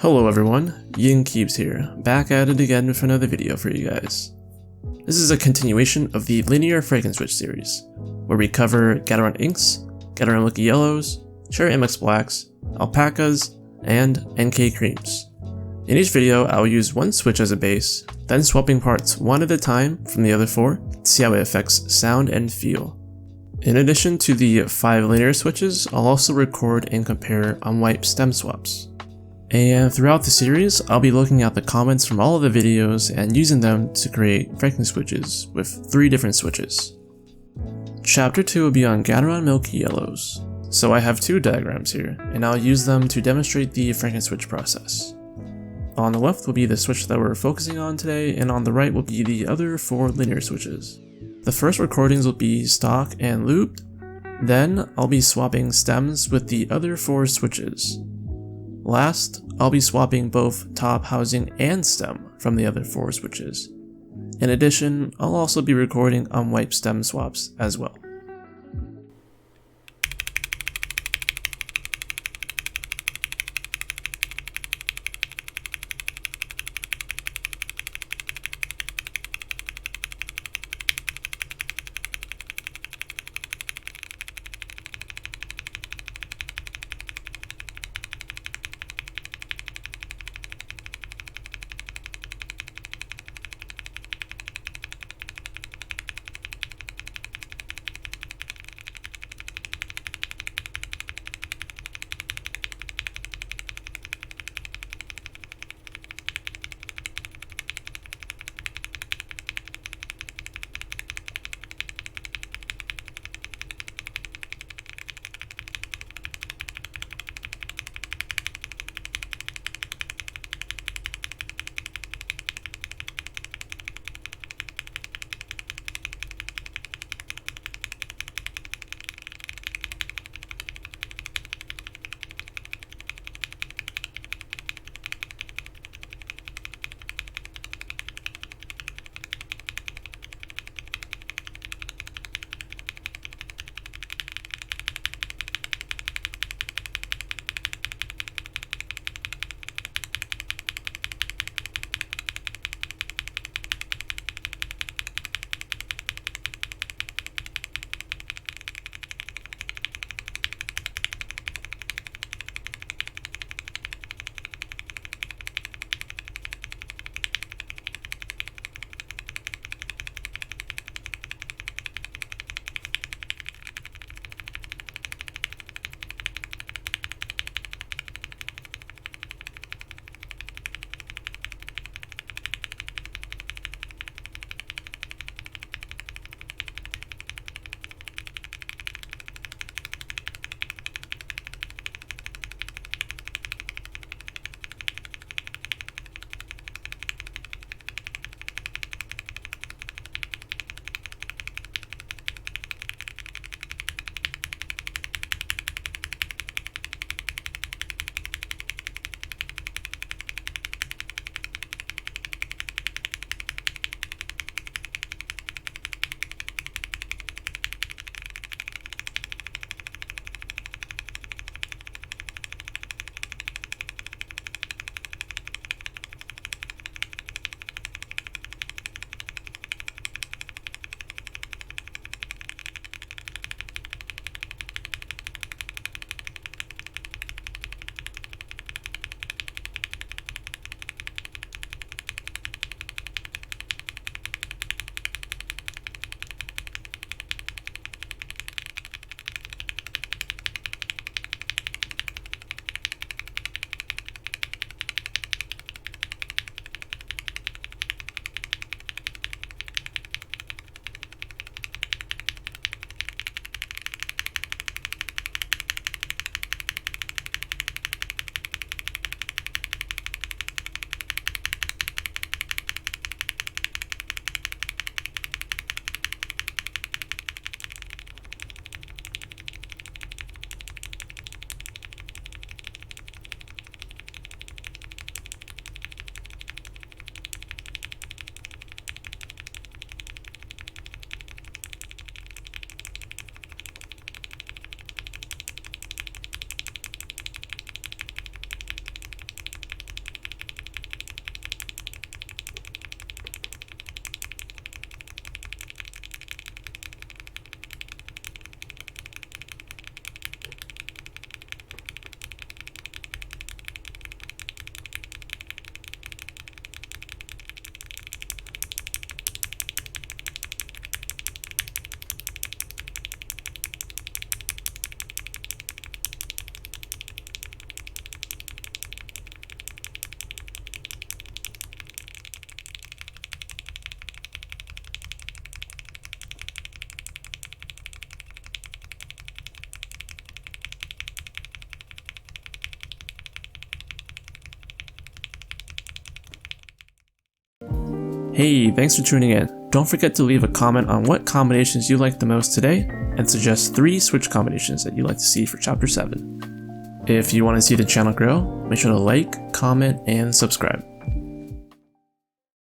Hello everyone, Keycaps here, back at it again with another video for you guys. This is a continuation of the linear Frankenswitch series, where we cover Gateron inks, Gateron Milky yellows, Cherry MX blacks, Alpacas, and NK creams. In each video, I will use one switch as a base, then swapping parts one at a time from the other four to see how it affects sound and feel. In addition to the 5 linear switches, I'll also record and compare unwiped stem swaps. And throughout the series, I'll be looking at the comments from all of the videos and using them to create Frankenswitches with 3 different switches. Chapter 2 will be on Gateron Milky yellows. So I have 2 diagrams here, and I'll use them to demonstrate the Frankenswitch process. On the left will be the switch that we're focusing on today, and on the right will be the other 4 linear switches. The first recordings will be stock and lubed, then I'll be swapping stems with the other 4 switches. Last, I'll be swapping both top housing and stem from the other 4 switches. In addition, I'll also be recording unwiped stem swaps as well. Hey, thanks for tuning in. Don't forget to leave a comment on what combinations you like the most today, and suggest 3 switch combinations that you'd like to see for Chapter 7. If you want to see the channel grow, make sure to like, comment, and subscribe.